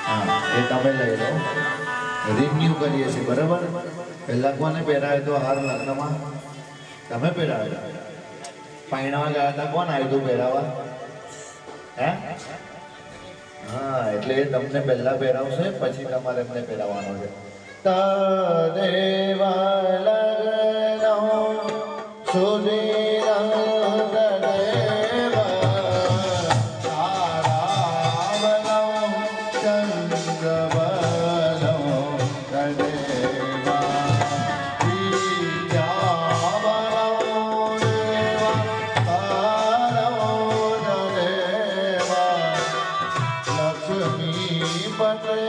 હા એ તમે લઈ લો. રિન્યુ કરીએ છીએ બરાબર. પહેલા કોને પહેરાવે તો હાર લગ્નમાં? તમે પહેરાવે. પાયણાવા ગયા હતા કોણ આવ્યું હતું પહેરાવા? હે? હા એટલે એ તમને પહેલા પહેરાવશે પછી તમારે એમને પહેરાવવાનો છે. તદેવા લગ્નો સુધીરં તદેવા તારાવલો ચંદ્રવલો તદેવા વિદ્યાવલો દેવા તારો તદેવા લક્ષ્મી પતે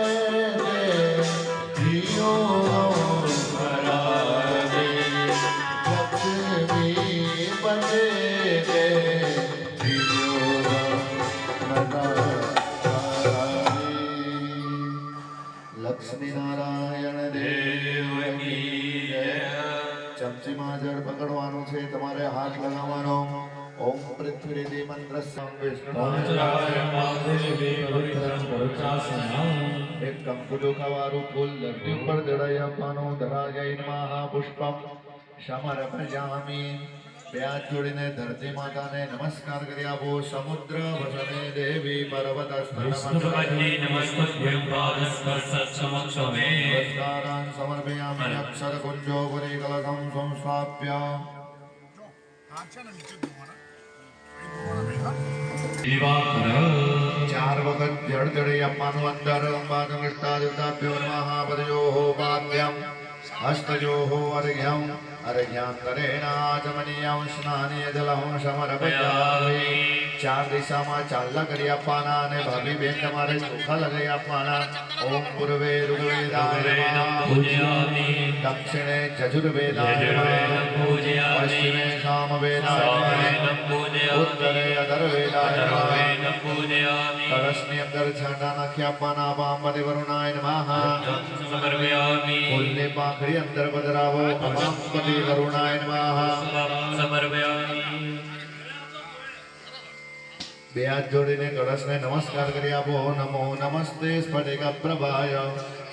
લક્ષ્મીનારાયણ દેવ કી જય. ચમચીમાં જળ પકડવાનું છે, તમારે હાથ લગાવવાનો. ઓમ પૃથ્વી મંત્ર એક કંકુ ડોકાવાળું ફૂલ ધરતી ઉપર ચડાઈ આપવાનું. ધરાજય નમઃ પુષ્પમ સમર્પયામિ. બે હાથ જોડીને ધરતી માતાને નમસ્કાર કરી આપો. સમુદ્ર વસને દેવી પર્વત નમસ્કારાન સમર્પયામિ. અક્ષર કુંજો પુરી કલશમ સંસ્થાપ્ય. ચાર વખત જળ ચડી આપવાનું. અંદર અંબાદંગષ્ટાદિતાભ્યો નમઃ. પદયોઃ પાદ્યમ હસ્તયોઃ અર્ઘ્યમ અર્ઘ્યાંતરેણાચમનીયં સ્નાનીય જલં સમર્પયામિ. ચાર દિશામાં ચાલલા કરી આપવાના અને ભાભી બેન તમારે ચોખા લગાવી આપવાના. ઓમ પૂર્વે ઋગ્વેદાય દક્ષિણે યજુર્વેદાય પશ્ચિમે સામવેદાય ઉત્તરે અધર્વેદાય. કળશની અંદર છાંડા નાખી આપવાના. અપાંબતે વરુણાય નમઃ. ફૂલની પાંખડી અંદર પધરાવો. અપાંબતે વરુણાય નમઃ. બે હાથ જોડીને કળશને નમસ્કાર કરી આપો. નમો નમસ્તે સ્ફટિક પ્રભાય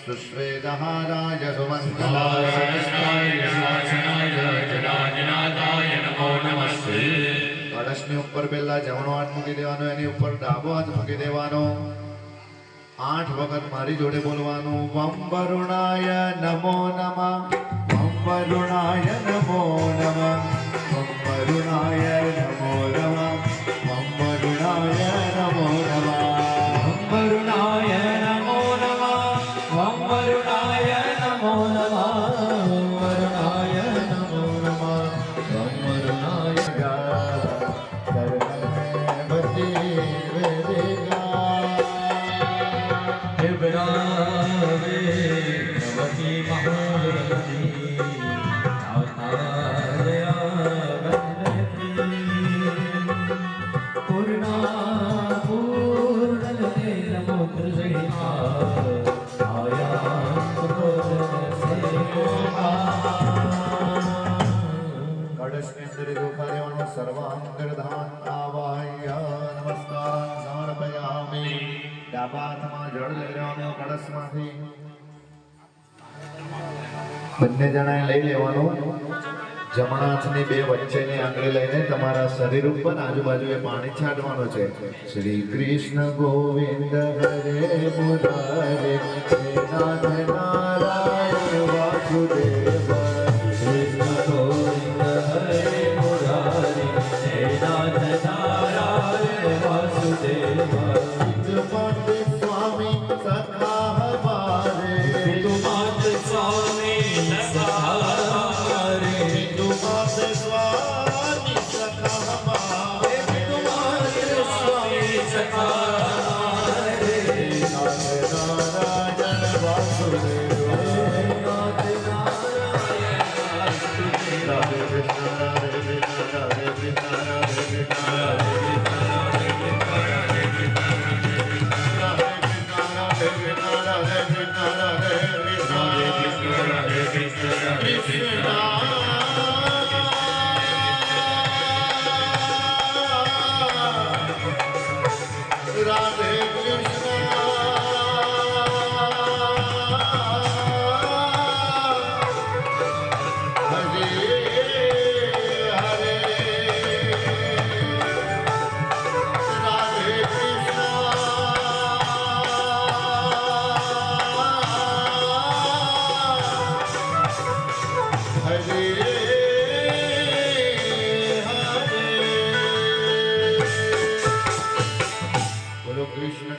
સુશ્વેતહારાય સુમંગલાય નમો નમસ્તે. કળશની ઉપર પહેલા જમણો હાથ મૂકી દેવાનો, એની ઉપર ડાબો હાથ મૂકી દેવાનો. 8 વખત મારી જોડે બોલવાનું. વમ વરુણાય નમો નમઃ. વમ વરુણાય નમો નમઃ. વમ વરુણાય નમો નમઃ. વમ વરુણાય નમો નમઃ. વમ વરુણાય નમો નમઃ. વમ વરુણાય નમો નમઃ. વમ વરુણાય નમો નમઃ. વમ વરુણાય સર્વાંગરધાન આવાહ્ય નમસ્કાર સમર્પયામિ. ડાબા હાથમાં જળ લઈ લેવાનું કળશમાંથી. બંને જણાએ લઈ લેવાનું. જમણા હાથની બે વચ્ચેની આંગળી લઈને તમારા શરીર ઉપર આજુબાજુ પાણી છાંટવાનું છે. શ્રી કૃષ્ણ ગોવિંદ હરે મુરારે નાથ નારાયણ વાસુદેવ. કૃષ્ણ ગોવિંદ હરે મુરારે નાથ નારાયણ વાસુદેવ. સ્વામી સખા હમારે. સ્વામી સખા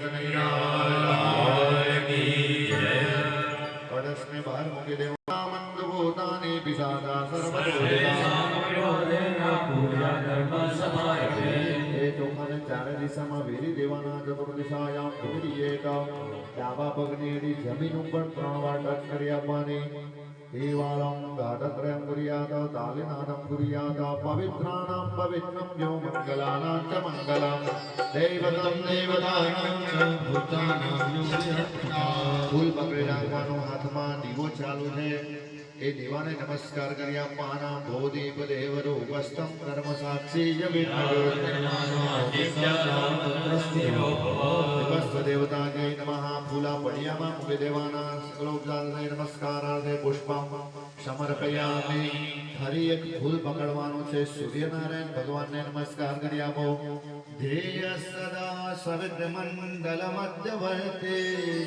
કનૈયા કી જય. કળશને બહાર મૂકી દેવા. મંદ ભૂતાની પિશાચા એ ચોખાને ચારે દિશામાં વેરી દેવાના. ચતુર્દિશાયામ ધૂરીએત. ડાબા પગની એડી જમીન ઉપર 3 વાર ટચ કરી આપવાની. દેવાલમ ગાઢત્રયમ કુર્યાત તાલિનાદમ કુર્યાત પવિત્રાણામ પવિત્રમ યો મંગલાનાં ચ મંગલમ દૈવતમ દેવતાનાં ચ ભૂતાનાં ફૂલ પકડી રાખવાનું. હાથમાં દીવો ચાલુ છે એ દીવાને નમસ્કાર કરી આપવાના. ભોદીપ દેવરૂપસ્તમ કર્મ સાક્ષી દેવતા જય નમઃ. ફૂલા પડિયામાં મૂકી દેવાના. શ્લોકજાલને નમસ્કારાર્થે પુષ્પમ સમર્પયામિ. ફરી એક ફૂલ પકડવાનું છે. સૂર્યનારાયણ ભગવાનને નમસ્કાર કરી આપો. ધ્યેય સદા સવિદ્રમંડલ મધ્યવર્તી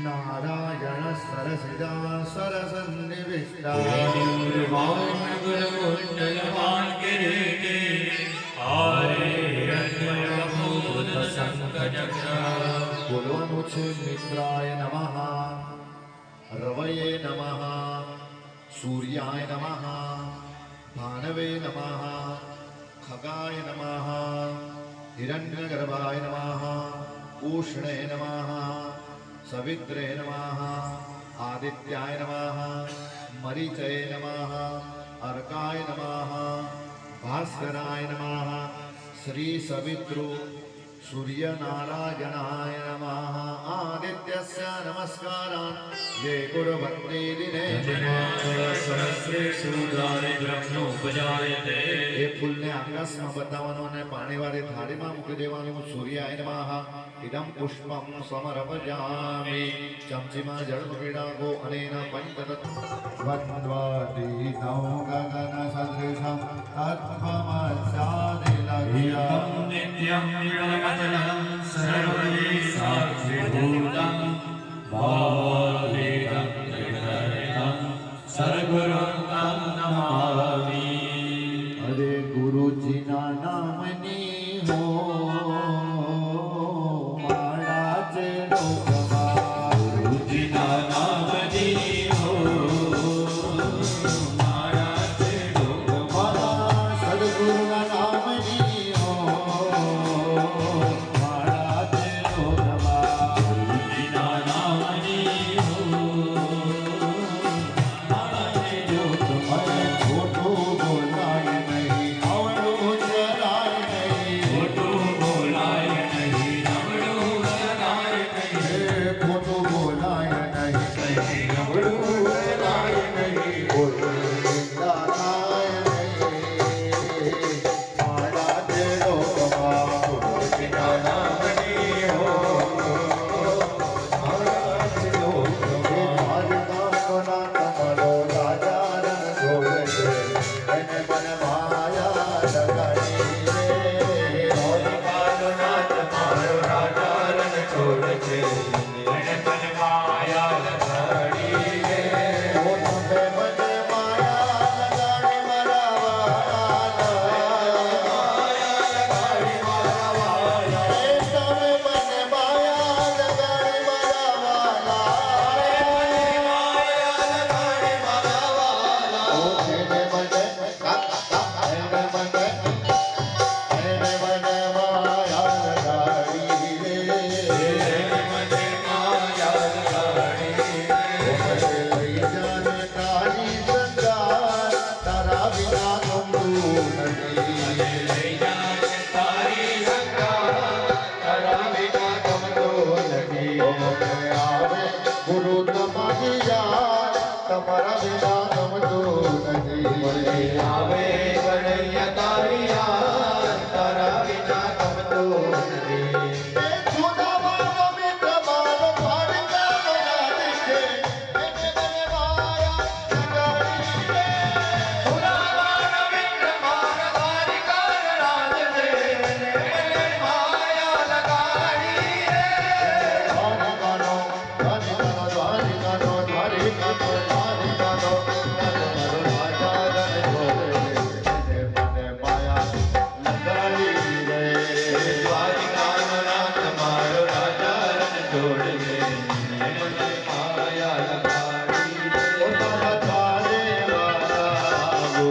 નારાયણ સરસિજા સરસન્નિવિષ્ટા બોલવાનું છે. મિત્રાય નમઃ, રવયે નમઃ, સૂર્યાય નમઃ, ભાનવે નમઃ, ખગાય નમઃ, હિરણ્યગર્ભાય નમઃ, ઉષ્ણે નમઃ, સવિત્રે નમઃ, આદિત્યાય નમઃ, મરીચય નમઃ, અર્કાય નમઃ, ભાસ્કરાય નમઃ, શ્રી સવિતૃ સૂર્યનારાયણાય નમઃ. આદિત્યસ્ય નમસ્કારાન યે કુર્વન્તિ દિને એ ફૂલને આકાશમાં બતાવવાનું અને પાણીવાળી થાળીમાં મૂકી દેવાનું. સૂર્યાય નમઃ ઇદમ પુષ્પમ સમર્પયામિ. ચમચીમાં જળ મૂકી નાખો અને એના પંચતત્વ વન્વાતીતૌ ગગન સદૃશમ તત્ત્વમસ્યાદિલક્ષ્યમ નિત્યમ નિરમચલં સર્વૈ સાક્ષીભૂતં ભાવેદં ત્રિગર્હિતં સદ્ગુરું તં નમામિ. અરે ગુરુજીના નામની હો માળા છે લોકમાં. ગુરુજીના નામની હો માળા છે લોકમાં. સદ્ગુરુના નામની હો માળા છે લોકમાં. ગુરુજીના નામની હો માળા છે લોકમાં. ખોટું બોલાય નહીં, અવળું ચલાય નહીં. ખોટું બોલાય નહીં, અવળું ચલાય નહીં. ખોટું બોલાય નહીં, અવળું ચલાય નહીં. કોઈ નિંદા થાય નહીં. માળા છે લોકમાં. ગુરુજીના નામની હો માળા છે લોકમાં. દ્વારકાનો તમારો રાજા રણ છોડે છે એને મને માયા લગાડી રે. દ્વારકાનો તમારો રાજા રણ છોડે છે એને મને માયા લગાડી રે. ઓ તમે મને માયા લગાડી મારા વાલા. એ તમે મને માયા લગાડી મારા વાલા. ઓ એને મને માયા લગાડી રે. લઈ જાને તારી સંગાર, તારા વિના ગમતું નથી. લઈ જાને તારી સંગાર, તારા વિના ગમતું નથી. આવે ગુરુ તમારી યાદ, તમારા વિના ગમતું નથી. આવે કનૈયા તારી યાદ, તારા વિના ગમતું નથી. એ જૂનાવાળો મિત્ર મારો દ્વારકાનો રાજ છે, એને મને માયા લગાડી રે. જૂનાવાળો મિત્ર મારો દ્વારકાનો રાજ છે, એને મને માયા લગાડી રે. દ્વારિકાનો દ્વારિકાનો દ્વારિકાનો દ્વારિકાનો દ્વારિકાનો छोड़ के मन माया लगाई तारा द्वारे वाला आवो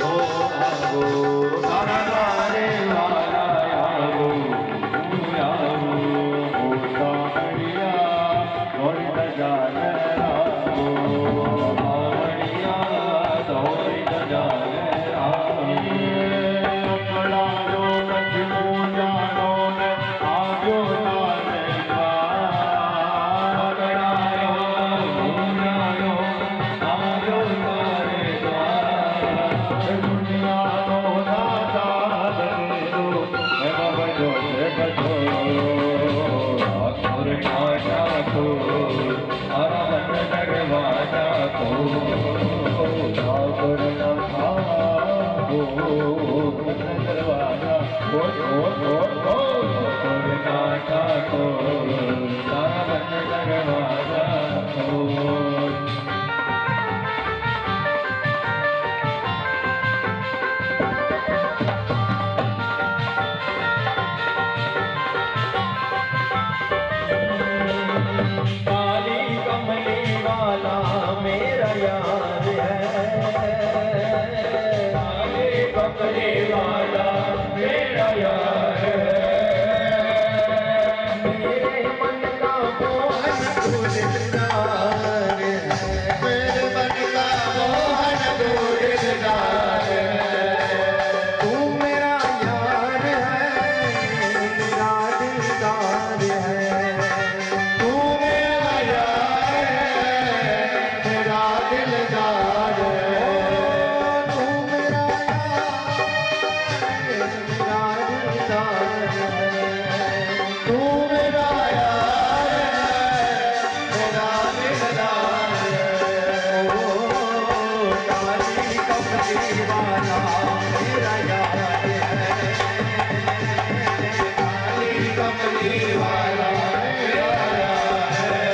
आवो तारा द्वारे वाला आवो आवो सावड़िया दौड़ी न जाने आवो सावड़िया दौड़ी न जाने अकड़ायो कछ पूजानो ने आयो नाने अकड़ायो पूजायो आयो नारे दुनिया नो दाता दे दो एवं बजो से बजो आखुर नाटा को अरबन जगवाटा को आखुर नाटा को जगवाटा को आखुर नाटा को अरबन जगवाटा को काली कमली वाला मेरा यार है काली कमली वाला मेरा यार है मेरे मन का मोहन तू दिलदार है मेरे मन का मोहन तू दिलदार है तू मेरा यार है मेरा दिलदार है तू मेरा यार है मेरा दिलदार है तू मेरा यार मेरा दिलदार है तू मेरा यार है मेरा दिलदार है काली कमली वाला मेरा यार है काली कमली वाला मेरा यार है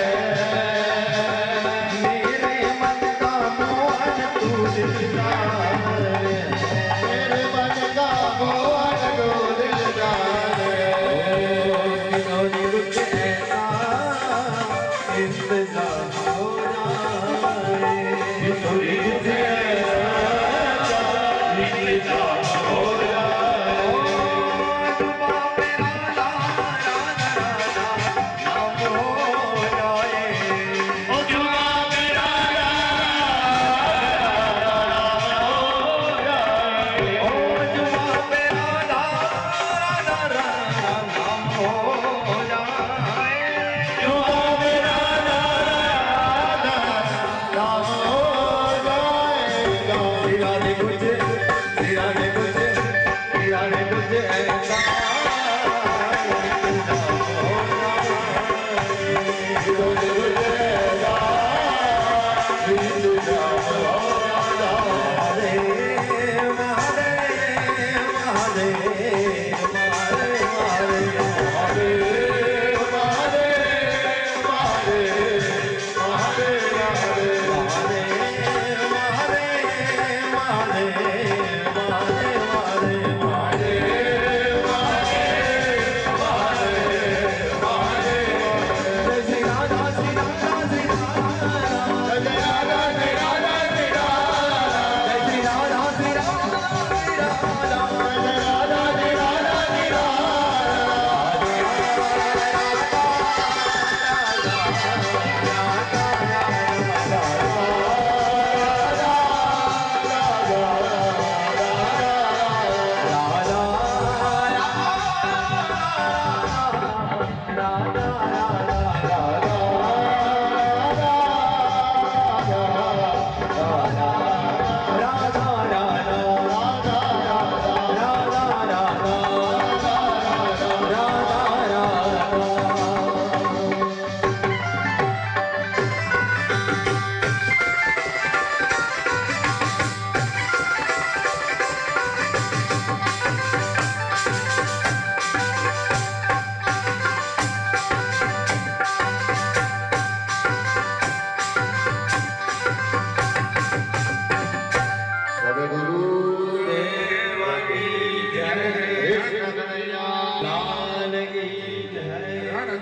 मेरे मन का मोहन तू दिलदार है मेरे मन का मोहन तू दिलदार है रुक ऐसा इंतजार हो जाए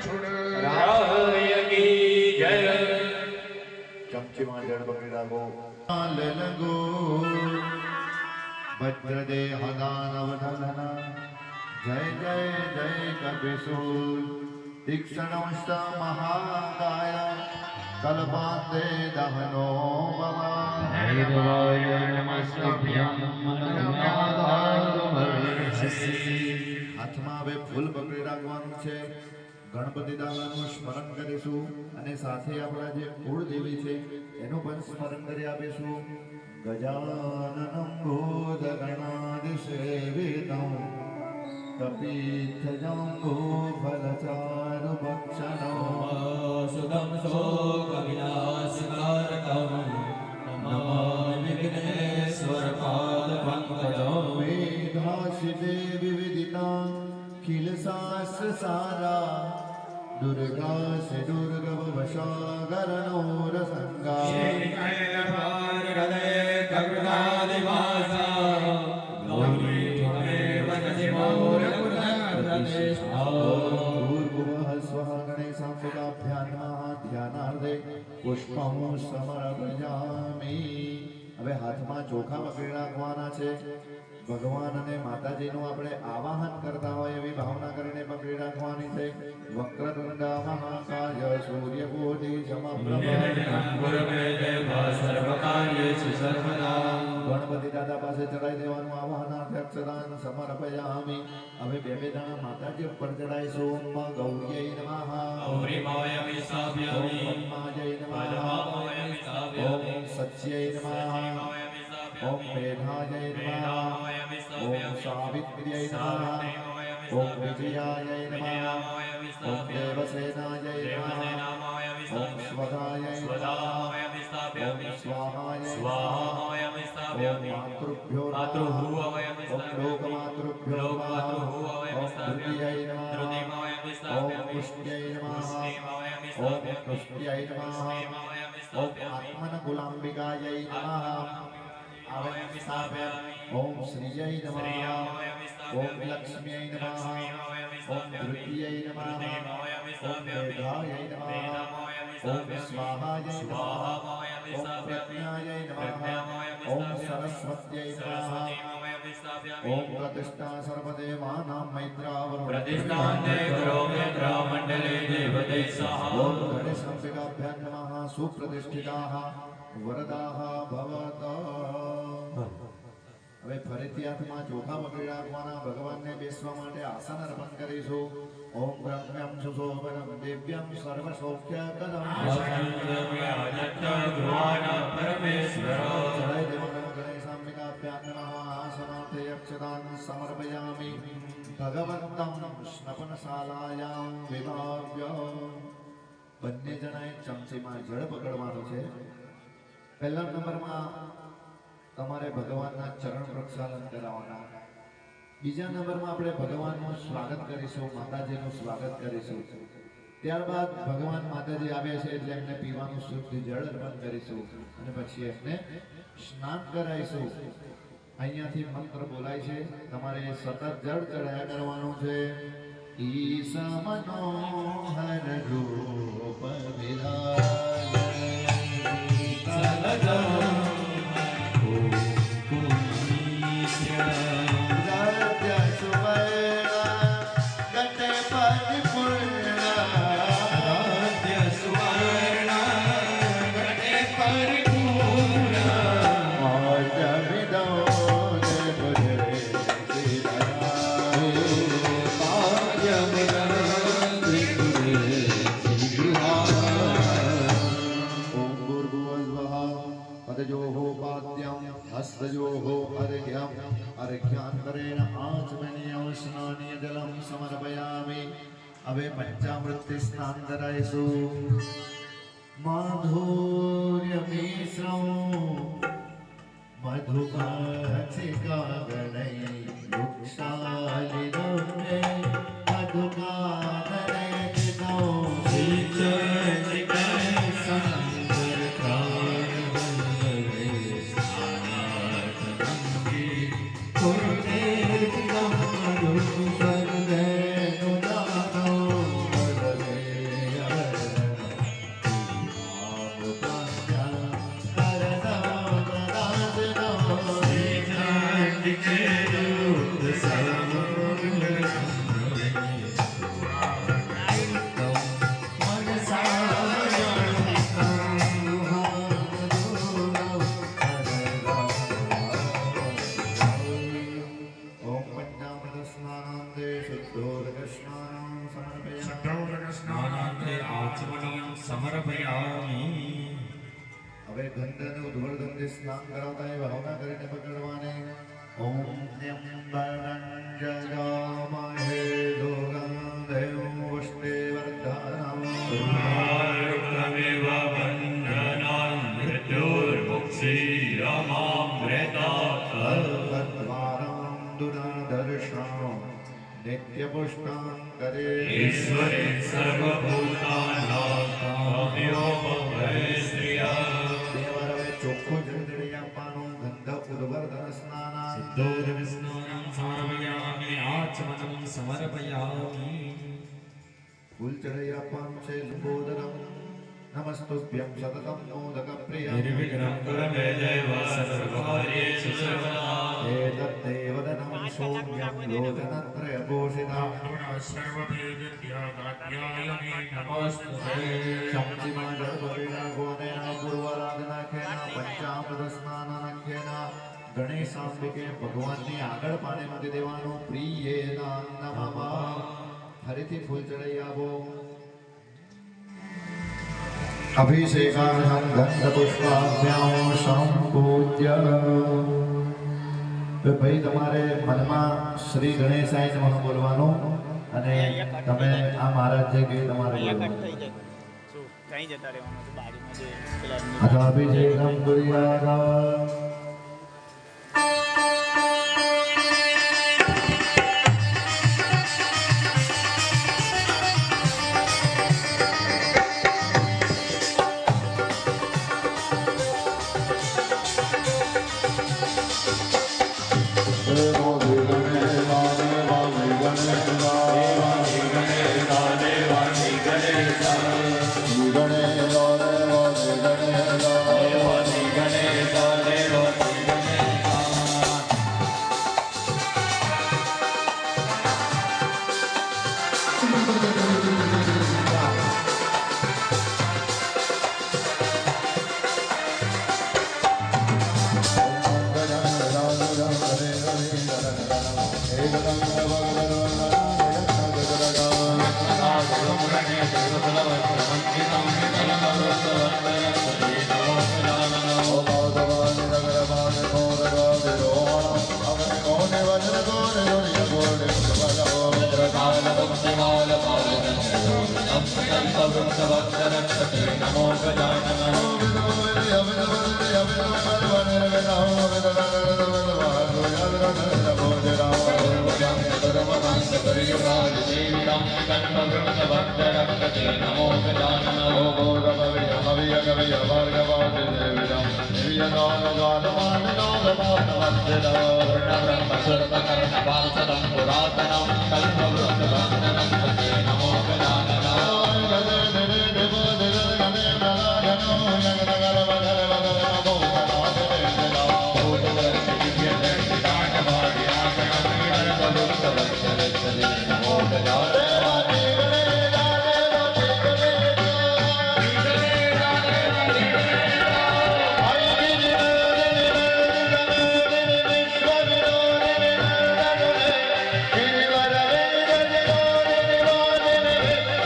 छोड़ રાય કી જય. ચમચીમાં જળ પકડી રાખો. લલગો વજ્રદેહદાનવદનના જય જય જય કપિસૂર તીક્ષ્ણમસ્ત મહાકાય કલ્પાંતે દહનો ભવા ભૈરવાય નમસ્તુભ્યં હાથમાં હવે ફૂલ પકડી રાખવાનું છે. ગણપતિ દાદાનું સ્મરણ કરીશું અને સાથે આપણા જે કુળદેવી છે એનું પણ સ્મરણ કરી આપીશું. ગજાનનં ભૂતગણાધિસેવિતં કપિત્થજંબો ફલચારુભક્ષણં સુદમ શોકવિનાશકારકં નમામિ વિઘ્નેશ્વરપાદપંકજં મેઘાશિતે વિવિદિતા ખિલશાસ્ત્રસારા દુર્ગાસે દુર્ગવશાગરણો રસંગા ભૂર્ભુવઃ સ્વઃ ગણેશાંબિકાભ્યાં નમઃ ધ્યાનાર્થે પુષ્પં સમર્પયામિ. હવે હાથમાં ચોખા પકડી રાખવાના છે. ભગવાન અને માતાજીનું આપણે આવાહન કરતા હોય એવી ભાવના કરીને પકડી રાખવાની છે. વક્રતુંડ મહાકાય સૂર્યકોટિ સમપ્રભ ગણપતિ દાદા પાસે ચડાઈ દેવાનું આવાહનાર્થે અક્ષદાન સમર્પયામિ. હવે બે બે દાણા માતાજી ઉપર ચડાઈશું. ઓમ ગૌર્યૈ નમઃ ઓમ પદ્માજય નમઃ ઓમ સચ્યૈ નમઃ ઓમ મેધાય નમઃ ઓમ સાવિત્ર્यै નમઃ ઓમ વિજયાય નમઃ ઓમ દેવસેનાય નમઃ ઓમ સ્વધાય નમઃ ઓમ સ્વાહાય નમઃ ઓમ માતૃભ્યો નમઃ ઓમ લોકમાતૃભ્યો નમઃ ઓમ ધૃતિयै નમઃ ઓમ પુષ્ટ્यै નમઃ ઓમ પુષ્ટ્यै નમઃ ઓમ આત્મનકુલાંબિકાयै નમઃ ઓમ શ્રીयै નમઃ ઓમ લક્ષ્મ્यै નમઃ ઓમ ધૃત્यै નમઃ ઓમ મેધાય નમઃ ઓમ સ્વાહાય નમઃ ઓમ પ્રજ્ઞાય નમઃ ઓમ સરસ્વત્यै નમઃ ઓમ પ્રતિષ્ઠા સર્વદેવાનાં મૈત્રાવરુણ ઓમ ગણેશાંબિકાભ્યાં નમઃ સુપ્રતિષ્ઠિતાઃ વરદાઃ ભવતા. હવે ફરીથી હાથમાં ચોખા પકડી રાખવાના. ભગવાનને બેસવા માટે આસન અર્પણ કરીશું. ઓમ બ્રહ્મ્યં સુશોભનં દિવ્યં સર્વસૌખ્યકરં ચડાઈ દેવાનું ગણેશાંબિકાભ્યાં નમઃ. આસનાર્થે અક્ષદાન સમર્પયામિ. ભગવન્तं સ્નપનશાલાયાં વિભાવ્ય. બંને જણાએ ચમચીમાં જળ પકડવાનું છે. પહેલા નંબરમાં તમારે ભગવાનના ચરણ પ્રક્ષાલન કરાવવાના. બીજા નંબરમાં આપણે ભગવાનનું સ્વાગત કરીશું, માતાજીનું સ્વાગત કરીશું. ત્યારબાદ ભગવાન માતાજી આવે છે એટલે એમને પીવાનું શુદ્ધ જળ અર્પણ કરીશું અને પછી એમને સ્નાન કરાવીશું. અહીંયાથી મંત્ર બોલાય છે, તમારે સતત જળ ચડાયા કરવાનું છે. ઈશ મનોહર રૂપ વિરાજ अर्घ्यान्तरेण आचमनीयं स्नानीय जलं समर्पयामि. હવે પંચામૃતથી સ્નાન કરાઈશું. માધુર્ય મિશ્રં મધુકાચિકા ગણૈ વૃક્ષાલિનો મે મધુકાનને કિતો શ્રીચરિકે સંતર પ્રાણ વલ્લભે સ્નાનાર્થનંગી કુરુદેવં મધુ સર્વે નુદાનો વરદે आचमनं समर्पयामि હવે ગંધને ઉદ્વર્ધનથી સ્નાન કરાવતા એ ભાવના કરીને પકડવાને ઓમ ત્ર્યંબકં જગામહે દુર્ગંધેવ પુષ્ટિવર્ધનમ ઉર્વારુકમિવ બંધનાન મૃત્યુર્મુક્ષીરમામૃતાत् તદ્વારાં દુરાદર્શાં નિત્યપુષ્ટાં કરે ईश्वरे सर्वभूतानां काम्योपभय श्रियः દેવર હવે ચોખ્ખું જળ ચડી આપવાનું ગંધ ઉદ્વર્ધન સ્નાના सिद्धोदविस्नानं समर्पयामि आचमनं समर्पयामि ફૂલ ચડાઈ આપવાનું છે લંબોદરમ નમસ્તુભ્યં સતતમ મોદક પ્રિય निर्विघ्नं कुरु मे देव सर्वकार्येषु सर्वदा एतद्देवदनं सौम्यं लोचनत्रयभूषिता सर्वभेदत्यागाध्यायने नमोस्तुते शंसिमा जलभवेन गोनेन पूर्वाराधनाख्येन પંચામૃત ગણેશાંબિકે ભગવાનની આગળ પાણી મૂકી દેવાનું પ્રિયેના નમઃ ફરીથી ફૂલ ચડાઈ આવો અભિષેકાર્થં ગંધપુષ્પાભ્યાં સંપૂજ્ય તો ભાઈ તમારે મનમાં શ્રી ગણેશાય નમઃ બોલવાનું અને તમે આ મહારાજ જે કે તમારે બોલવાનું કઈ જતા રહેવાનું છે બાજુમાં જે પેલા અથવા અભિષેકમ કુર્યાત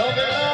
Over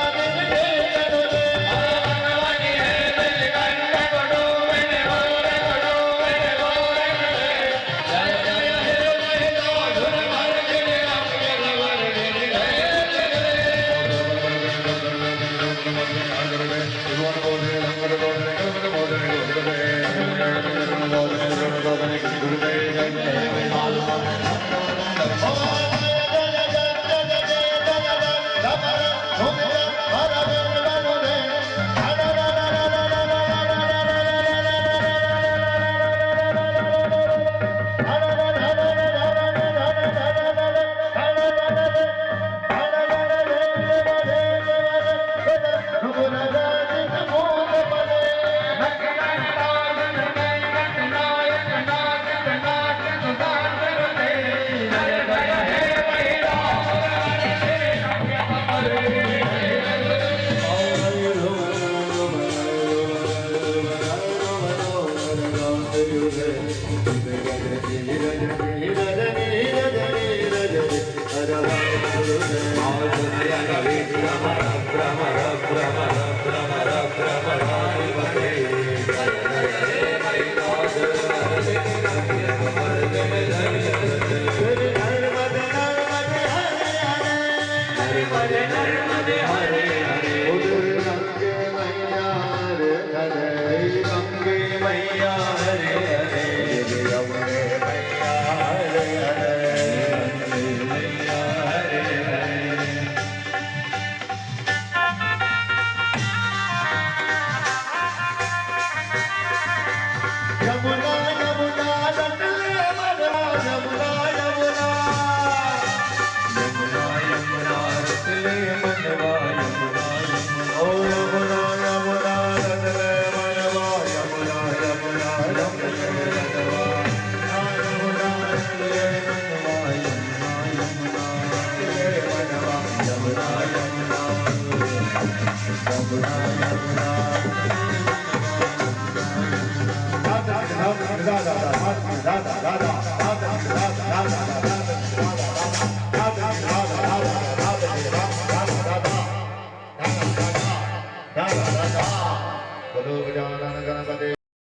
બોલો ગજાનન ગણપતિ